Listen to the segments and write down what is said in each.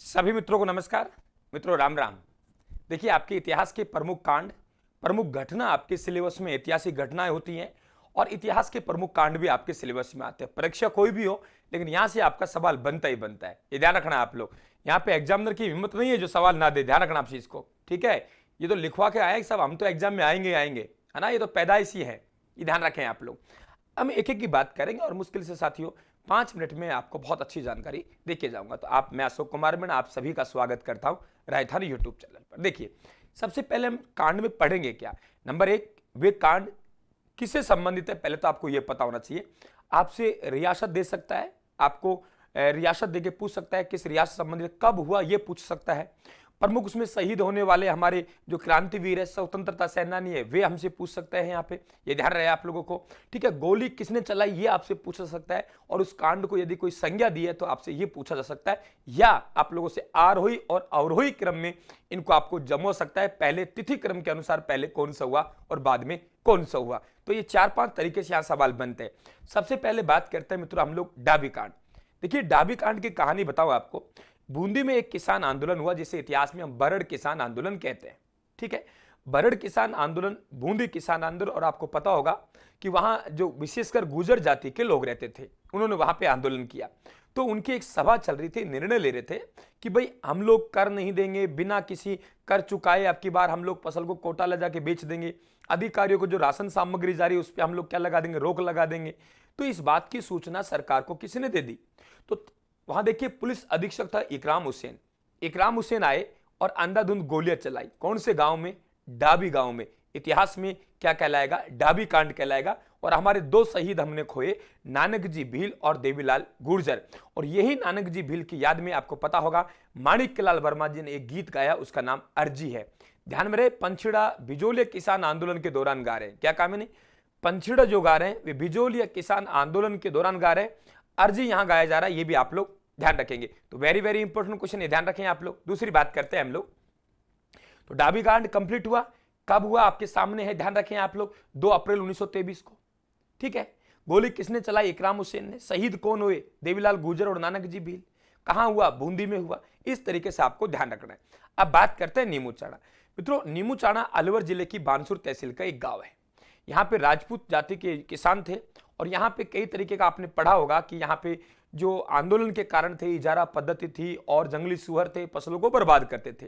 सभी मित्रों को नमस्कार। मित्रों राम राम। देखिए, आपके इतिहास के प्रमुख कांड, प्रमुख घटना आपके सिलेबस में ऐतिहासिक घटनाएं होती हैं और इतिहास के प्रमुख कांड भी आपके सिलेबस में आते हैं। परीक्षा कोई भी हो, लेकिन यहां से आपका सवाल बनता ही बनता है। ये ध्यान रखना आप लोग। यहाँ पे एग्जामिनर की हिम्मत नहीं है जो सवाल ना दे। ध्यान रखना आप चीज को, ठीक है। ये तो लिखवा के आए सब, हम तो एग्जाम में आएंगे आएंगे, है ना। ये तो पैदाइश ही है, ये ध्यान रखें आप लोग। हम एक एक की बात करेंगे और मुश्किल से साथियों 5 मिनट में आपको बहुत अच्छी जानकारी देके जाऊंगा। तो मैं अशोक कुमार मीणा आप सभी का स्वागत करता हूं राजधानी यूट्यूब चैनल पर। देखिए, सबसे पहले हम कांड में पढ़ेंगे क्या। नंबर 1, वे कांड किससे संबंधित है, पहले तो आपको यह पता होना चाहिए। आपसे रियासत दे सकता है, आपको रियासत देके पूछ सकता है किस रियासत से संबंधित, कब हुआ यह पूछ सकता है। प्रमुख उसमें शहीद होने वाले हमारे जो क्रांतिवीर है, स्वतंत्रता सेनानी है, वे हमसे पूछ सकते हैं। यहाँ पे ये ध्यान रहे आप लोगों को, ठीक है। गोली किसने चलाई ये आपसे पूछा जा सकता है, और उस कांड को यदि कोई संज्ञा दी है तो आपसे ये पूछा जा सकता है, या आप लोगों से आरोही और अवरोही क्रम में इनको आपको जम हो सकता है। पहले तिथि क्रम के अनुसार पहले कौन सा हुआ और बाद में कौन सा हुआ। तो ये 4-5 तरीके से यहाँ सवाल बनते हैं। सबसे पहले बात करते हैं मित्रों हम लोग डाबी कांड। देखिए, डाबी कांड की कहानी बताओ आपको। बूंदी में एक किसान आंदोलन हुआ जिसे इतिहास में हम बरड़ किसान आंदोलन कहते हैं, ठीक है। बरड़ किसान आंदोलन, बूंदी किसान आंदोलन, और आपको पता होगा कि वहां जो विशेषकर गुर्जर जाति के लोग रहते थे, उन्होंने वहां पे आंदोलन किया। तो उनकी एक सभा चल रही थी, निर्णय ले रहे थे कि भाई हम लोग कर नहीं देंगे, बिना किसी कर चुकाए अब की बार हम लोग फसल को कोटा ले जाके बेच देंगे, अधिकारियों को जो राशन सामग्री जारी उस पर हम लोग क्या लगा देंगे, रोक लगा देंगे। तो इस बात की सूचना सरकार को किसने दे दी, तो वहां देखिए पुलिस अधीक्षक था इकराम हुसैन। इकराम हुसैन आए और अंधाधुंध गोलियां चलाई। कौन से गांव में, डाबी गांव में। इतिहास में क्या कहलाएगा, डाबी कांड कहलाएगा। और हमारे 2 शहीद हमने खोए, नानक जी भील और देवीलाल गुर्जर। और यही नानक जी भील की याद में आपको पता होगा माणिक्यलाल वर्मा जी ने एक गीत गाया, उसका नाम अर्जी है। ध्यान में रहे, पंछड़ा बिजोलिया किसान आंदोलन के दौरान गा रहे हैं। क्या काम है, पंछड़ा जो गा रहे हैं वे बिजोलिया किसान आंदोलन के दौरान गा रहे हैं। अर्जी यहां गाया जा रहा है, ये भी आप लोग ध्यान रखेंगे। तो वेरी वेरी इंपॉर्टेंट क्वेश्चन है, ध्यान रखें आप लोग। दूसरी बात करते हैं हम लोग, तो डाबी कांड कंप्लीट हुआ, कब हुआ आपके सामने है, ध्यान रखें आप लोग, 2 अप्रैल 1923 को, ठीक है। गोली किसने चलाई, इकराम हुसैन ने। शहीद कौन हुए, देवीलाल गुर्जर और नानक जी भील। कहां हुआ, बूंदी में हुआ। इस तरीके से आपको ध्यान रखना है। अब बात करते हैं नीमूचाणा। मित्रों, नीमूचाणा अलवर जिले की बानसूर तहसील का एक गांव है। यहाँ पे राजपूत जाति के किसान थे और यहाँ पे कई तरीके का आपने पढ़ा होगा कि यहाँ पे जो आंदोलन के कारण थे, इजारा पद्धति थी और जंगली सुअर थे, फसलों को बर्बाद करते थे।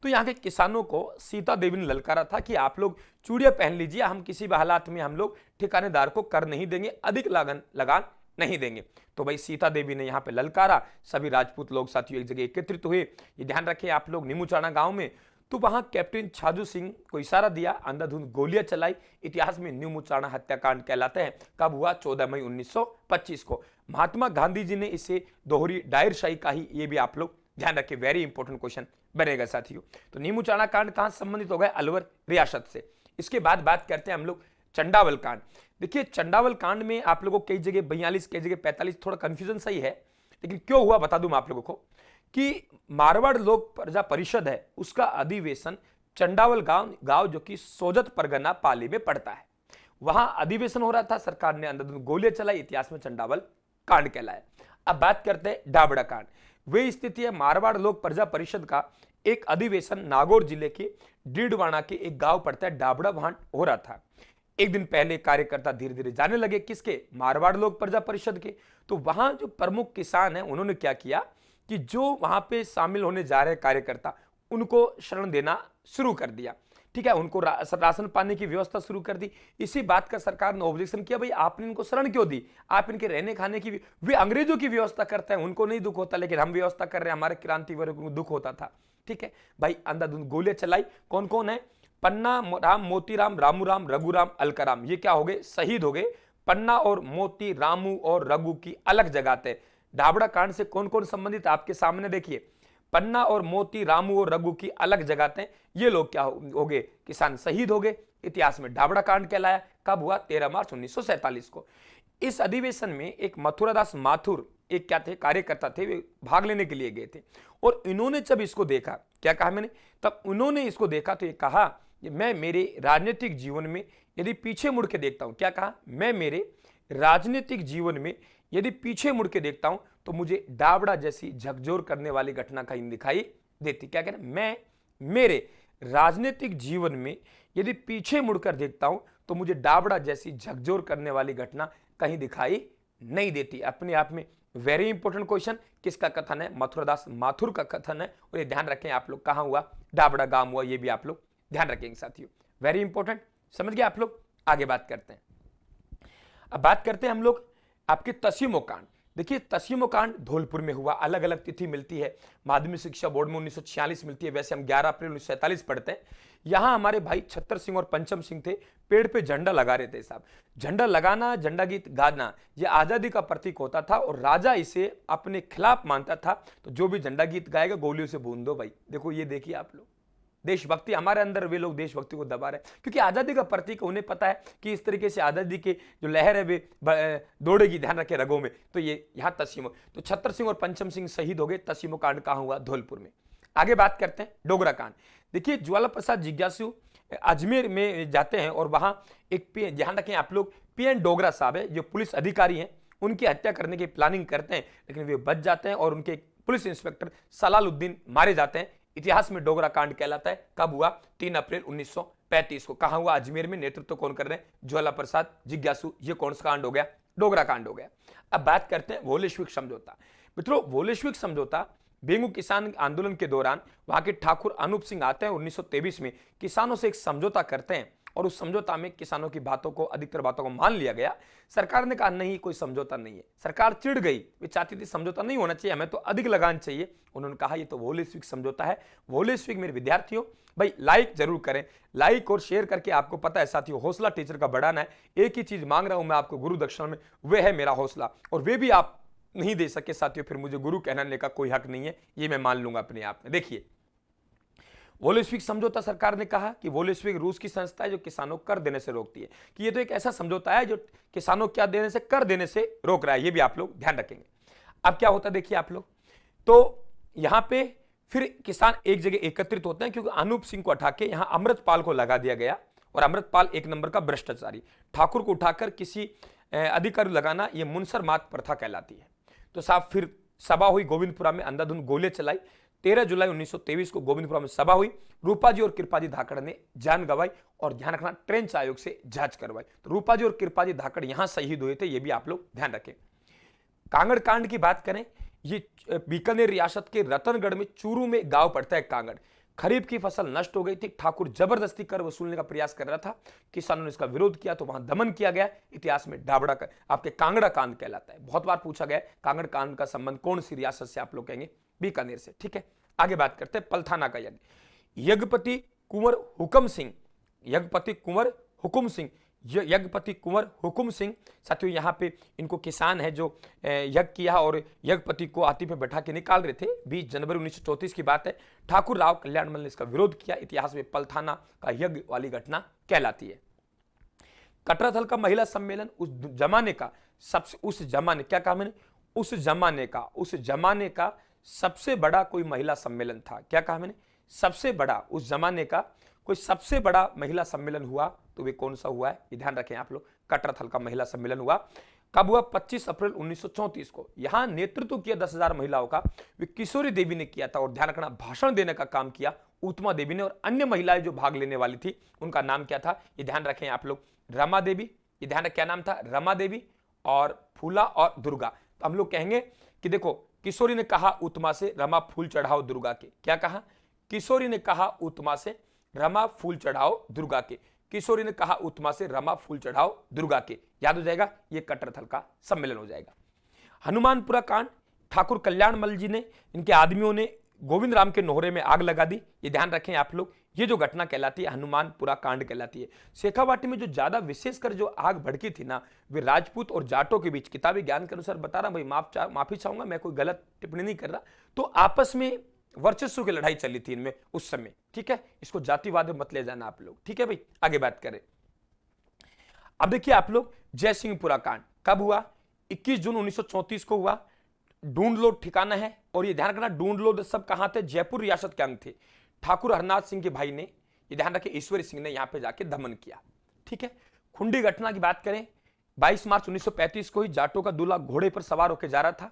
तो यहाँ के किसानों को सीता देवी ने ललकारा था कि आप लोग चूड़ियां पहन लीजिए, हम किसी भी हालात में हम लोग ठिकानेदार को कर नहीं देंगे, अधिक लगान नहीं देंगे। तो भाई सीता देवी ने यहाँ पे ललकारा, सभी राजपूत लोग साथियों एक जगह एकत्रित हुए। ये ध्यान रखें आप लोग, नीमूचाणा गांव में। तो वहां कैप्टन छाजू सिंह को इशारा दिया, अंधाधुंध गोलियां चलाई। इतिहास में नीमूचाणा हत्याकांड कहलाते हैं। कब हुआ, 14 मई 1925 को। महात्मा गांधी जी ने इसे दोहरी डायरशाही का ही, ये भी आप लोग ध्यान रखें, वेरी इंपॉर्टेंट क्वेश्चन बनेगा साथियों। तो नीमूचाणा कांड कहां संबंधित हो गया, अलवर रियासत से। इसके बाद बात करते हैं हम लोग चंडावल कांड। देखिए, चंडावल कांड में आप लोगों को कई जगह 42, कई जगह 45, थोड़ा कंफ्यूजन सही है, लेकिन क्यों हुआ बता दूं मैं आप लोगों को कि मारवाड़ लोक प्रजा परिषद है, उसका अधिवेशन चंडावल गांव जो कि सोजत परगना पाली में पड़ता है, वहां अधिवेशन हो रहा था। सरकार ने अंधाधुंध गोलियां चलाई, इतिहास में चंडावल कांड कहलाया। अब बात करते हैं डाबड़ा कांड। वे स्थिति है, मारवाड़ लोक प्रजा परिषद का एक अधिवेशन नागौर जिले के डीडवाना के एक गांव पड़ता है डाबड़ा, वहां हो रहा था। एक दिन पहले कार्यकर्ता धीरे धीरे जाने लगे, किसके, मारवाड़ लोक प्रजा परिषद के। तो वहां जो प्रमुख किसान है, उन्होंने क्या किया कि जो वहां पे शामिल होने जा रहे कार्यकर्ता, उनको शरण देना शुरू कर दिया, ठीक है। उनको राशन पाने की व्यवस्था शुरू कर दी। इसी बात का सरकार ने ऑब्जेक्शन किया, भाई आपने इनको शरण क्यों दी, आप इनके रहने खाने की, वे अंग्रेजों की व्यवस्था करते हैं, उनको नहीं दुख होता, लेकिन हम व्यवस्था कर रहे हैं, हमारे क्रांतिवीरों को दुख होता था, ठीक है। भाई अंधाधुंध गोलियां चलाई। कौन कौन है, पन्ना राम, मोतीराम, रामू राम, रघुराम, अलकाराम, ये क्या हो गए, शहीद हो गए। पन्ना और मोती, रामू और रघु की अलग जगह थे। डाबड़ा कांड से कौन कौन संबंधित आपके सामने देखिए, पन्ना और मोती, रामू और रघु की अलग जगह थे। ये लोग क्या हो गए, किसान शहीद हो गए। इतिहास में डाबड़ा कांड कहलाया। कब हुआ, 13 मार्च 1947 को। इस अधिवेशन में एक मथुरादास माथुर, एक क्या थे, कार्यकर्ता थे, वे भाग लेने के लिए गए थे। और इन्होंने जब इसको देखा, क्या कहा मैंने, तब उन्होंने इसको देखा तो ये कहा कि मैं मेरे राजनीतिक जीवन में यदि पीछे मुड़ के देखता हूं, क्या कहा, मैं मेरे राजनीतिक जीवन में यदि पीछे मुड़ के देखता हूं तो मुझे डाबड़ा जैसी झकझोर करने वाली घटना कहीं दिखाई देती। क्या कहना, मैं मेरे राजनीतिक जीवन में यदि पीछे मुड़कर देखता हूं तो मुझे डाबड़ा जैसी झकझोर करने वाली घटना कहीं दिखाई नहीं देती। अपने आप में वेरी इंपॉर्टेंट क्वेश्चन, किसका कथन है? मथुरदास माथुर का कथन है। और ये ध्यान रखें आप लोग, कहां हुआ? डाबड़ा गांव हुआ, ये भी आप लोग ध्यान रखेंगे साथियों, वेरी इंपॉर्टेंट। समझ गए आप लोग? आगे बात करते हैं। अब बात करते हैं हम लोग आपके तसीमो कांड। देखिए तसीमो कांड धौलपुर में हुआ, अलग अलग तिथि मिलती है। माध्यमिक शिक्षा बोर्ड में 1946 मिलती है, वैसे हम 11 अप्रैल 1947 पढ़ते हैं। यहां हमारे भाई छत्तर सिंह और पंचम सिंह थे, पेड़ पे झंडा लगा रहे थे साहब। झंडा लगाना, झंडा गीत गाना, यह आजादी का प्रतीक होता था और राजा इसे अपने खिलाफ मानता था। तो जो भी झंडा गीत गाएगा गोलियों से भून दो भाई। देखो ये देखिए आप लोग, देशभक्ति हमारे अंदर, वे लोग देशभक्ति को दबा रहे हैं क्योंकि आजादी का प्रतीक, उन्हें पता है कि इस तरीके से आजादी के जो लहर है वे दौड़ेगी, ध्यान रखे रगों में। तो ये यहाँ तसीमो, तो छत्तर सिंह और पंचम सिंह शहीद हो गए। तसीमो कांड कहाँ हुआ? धौलपुर में। आगे बात करते हैं डोगरा कांड। देखिए ज्वाला प्रसाद जिज्ञासु अजमेर में जाते हैं और वहां एक ध्यान रखें आप लोग, पीएन डोगरा साहब है जो पुलिस अधिकारी हैं, उनकी हत्या करने की प्लानिंग करते हैं, लेकिन वे बच जाते हैं और उनके पुलिस इंस्पेक्टर सलालुद्दीन मारे जाते हैं। इतिहास में डोगरा कांड कहलाता है। कब हुआ? 3 अप्रैल 1935 को। कहां हुआ? अजमेर में। नेतृत्व कौन कर रहे हैं? ज्वाला प्रसाद जिज्ञासु। ये कौन सा कांड हो गया? डोगरा कांड हो गया। अब बात करते हैं वोलेश्विक समझौता। मित्रों वोलेश्विक समझौता बेंगू किसान आंदोलन के दौरान वहां के ठाकुर अनूप सिंह आते हैं 1923 में, किसानों से एक समझौता करते हैं और उस समझौता में किसानों की बातों को, अधिकतर बातों को मान लिया गया। सरकार ने कहा नहीं कोई समझौता नहीं है। सरकार चिढ़ गई, वे चाहती थी समझौता नहीं होना चाहिए, हमें तो अधिक लगान चाहिए। उन्होंने कहा ये तो वोलेश्विक समझौता है। वोलेश्विक मेरे विद्यार्थियों भाई लाइक जरूर करें, लाइक और शेयर करके, आपको पता है साथियों हौसला टीचर का बढ़ाना है। एक ही चीज मांग रहा हूं मैं आपको गुरु दक्षिणा में, वह है मेरा हौसला, और वे भी आप नहीं दे सके साथियों, फिर मुझे गुरु कहने का कोई हक नहीं है, ये मैं मान लूंगा अपने आप में। देखिए वोलेश्विक समझौता, सरकार ने कहा कि वोलेश्विक रूस की संस्था है जो किसानों को कर देने से रोकती है, कि ये तो एक ऐसा समझौता है जो किसानों क्या देने से, कर देने से रोक रहा है। ये भी आप लोग ध्यान रखेंगे। अब क्या होता है देखिए आप लोग, तो यहां पे फिर किसान एक जगह एकत्रित होते हैं क्योंकि अनूप सिंह को हटा के यहां अमृतपाल को लगा दिया गया, और अमृतपाल एक नंबर का भ्रष्टाचारी। ठाकुर को उठाकर किसी अधिकारी लगाना, यह मुनसर मात प्रथा कहलाती है। तो साहब फिर सभा हुई गोविंदपुरा में, अंधाधुंध गोले चलाई। 13 जुलाई 1923 को गोविंदपुरा में सभा हुई। रूपाजी और कृपाजी धाकड़ ने जान गंवाई, और ध्यान रखना ट्रेंच आयोग से जांच करवाई। तो रूपाजी और कृपाजी धाकड़ यहां शहीद हुए थे, ये भी आप लोग ध्यान रखें। कांगड़ कांड की बात करें, ये बीकानेर रियासत के रतनगढ़ में चूरू में गांव पड़ता है कांगड़। खरीफ की फसल नष्ट हो गई थी, ठाकुर जबरदस्ती कर वसूलने का प्रयास कर रहा था, किसानों ने इसका विरोध किया तो वहां दमन किया गया। इतिहास में डाबड़ा का आपके कांगड़ा कांड कहलाता है। बहुत बार पूछा गया कांगड़ कांड का संबंध कौन सी रियासत से, आप लोग कहेंगे बीकानेर से। ठीक है, आगे बात करते हैं पलथाना का यज्ञ। यज्ञपति कुंवर हुकम सिंह, यज्ञपति कुंवर हुकुम सिंह, यज्ञपति कुंवर हुकुम सिंह साथियों, यहाँ पे इनको किसान है जो यज्ञ किया और यज्ञपति को हाथी पे बैठा के निकाल रहे थे। 20 जनवरी 1934 की बात है। ठाकुर राव कल्याणमल ने इसका विरोध किया। इतिहास में पलथाना का यज्ञ वाली घटना कहलाती है। कटराथल का महिला सम्मेलन उस जमाने का सबसे, उस जमाने क्या कहा मैंने, उस जमाने का सबसे बड़ा कोई महिला सम्मेलन था। क्या कहा मैंने, सबसे बड़ा, उस जमाने का कोई सबसे बड़ा महिला सम्मेलन हुआ, तो वे कौन सा हुआ है, ये ध्यान रखें आप लोग। कटराथल का महिला सम्मेलन हुआ। कब हुआ? 25 अप्रैल 1934 को। यहां नेतृत्व किया 10,000 महिलाओं का, वे किशोरी देवी ने किया था, और ध्यान रखना भाषण देने का काम किया उत्तमा देवी ने, और अन्य महिलाएं जो भाग लेने वाली थी उनका नाम क्या था, ये ध्यान रखें आप लोग। रमा देवी, ये ध्यान रखें क्या नाम था, रमा देवी और फूला और दुर्गा। तो हम लोग कहेंगे कि देखो किशोरी ने कहा उत्तमा से रमा फूल चढ़ाओ दुर्गा के। क्या कहा? किशोरी ने कहा उत्तमा से रमा फूल चढ़ाओ दुर्गा के। किशोरी ने कहा उत्तमा से रमा फूल चढ़ाओ दुर्गा के। याद हो जाएगा, ये कटराथल का सम्मेलन हो जाएगा। हनुमानपुरा कांड, ठाकुर कल्याणमल जी ने, इनके आदमियों ने गोविंद राम के नोहरे में आग लगा दी। ये ध्यान रखें आप लोग, ये जो घटना कहलाती है हनुमानपुरा कांड कहलाती है। शेखावाटी में जो ज्यादा विशेषकर जो आग भड़की थी ना, वे राजपूत और जाटों के बीच, किताबी ज्ञान के अनुसार बता रहा भाई, माफी चाहूंगा, मैं कोई गलत टिप्पणी नहीं कर रहा, तो आपस में वर्चस्व की लड़ाई चली थी इनमें उस समय। ठीक है, इसको जातिवाद में मत ले जाना आप लोग। ठीक है भाई, आगे बात करें। अब देखिए आप लोग जयसिंहपुरा कांड कब हुआ? 21 जून 1934 को हुआ। ढूंढ लो ठिकाना है, और ये ध्यान रखना ढूंढ लो सब कहां थे, जयपुर रियासत के अंग थे। ठाकुर हरनाथ सिंह के भाई ने, ये ध्यान रखें ईश्वरी सिंह ने यहां पे जाके दमन किया। ठीक है, खुंडी घटना की बात करें, 22 मार्च 1935 को ही जाटों का दूल्हा घोड़े पर सवार होकर जा रहा था,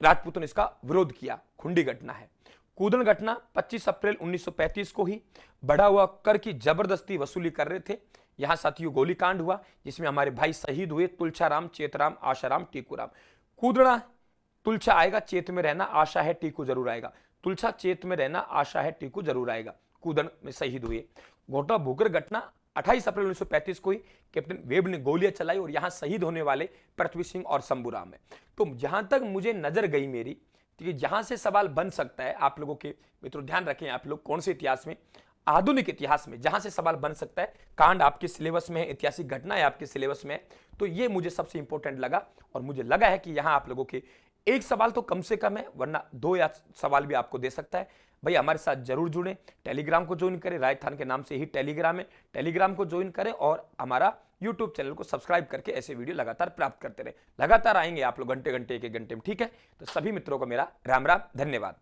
राजपूतों ने इसका विरोध किया, खुंडी घटना है। कूदन घटना 25 अप्रैल 1935 को ही बढ़ा हुआ कर की जबरदस्ती वसूली कर रहे थे, यहां साथियों गोलीकांड हुआ जिसमें हमारे भाई शहीद हुए, तुलछाराम, चेतराम, आशाराम, टीकूराम। कूदना, तुलछा आएगा, चेत में रहना, आशा है टीकू जरूर आएगा। तुलछा चेत में रहना, आशा है टीकू जरूर आएगा, कूदन में शहीद हुए। घोटा भूकर घटना 28 अप्रैल 1935 को ही कैप्टन वेब ने गोलियां चलाई और यहां शहीद होने वाले पृथ्वी सिंह और शंभूराम है। तो जहां तक मुझे नजर गई मेरी, कि जहां से सवाल बन सकता है, आप लोगों के मित्रों ध्यान रखें, आप लोग कौन से इतिहास में, आधुनिक इतिहास में जहां से सवाल बन सकता है, कांड आपके सिलेबस में है, ऐतिहासिक घटनाएं आपके सिलेबस में है, तो ये मुझे सबसे इंपॉर्टेंट लगा। और मुझे लगा है कि यहां आप लोगों के एक सवाल तो कम से कम है, वरना 2 या सवाल भी आपको दे सकता है। भाई हमारे साथ जरूर जुड़ें, टेलीग्राम को ज्वाइन करें, राजस्थान के नाम से ही टेलीग्राम है, टेलीग्राम को ज्वाइन करें और हमारा यूट्यूब चैनल को सब्सक्राइब करके ऐसे वीडियो लगातार प्राप्त करते रहे। लगातार आएंगे आप लोग घंटे घंटे, एक एक घंटे में, ठीक है। तो सभी मित्रों को मेरा राम राम, धन्यवाद।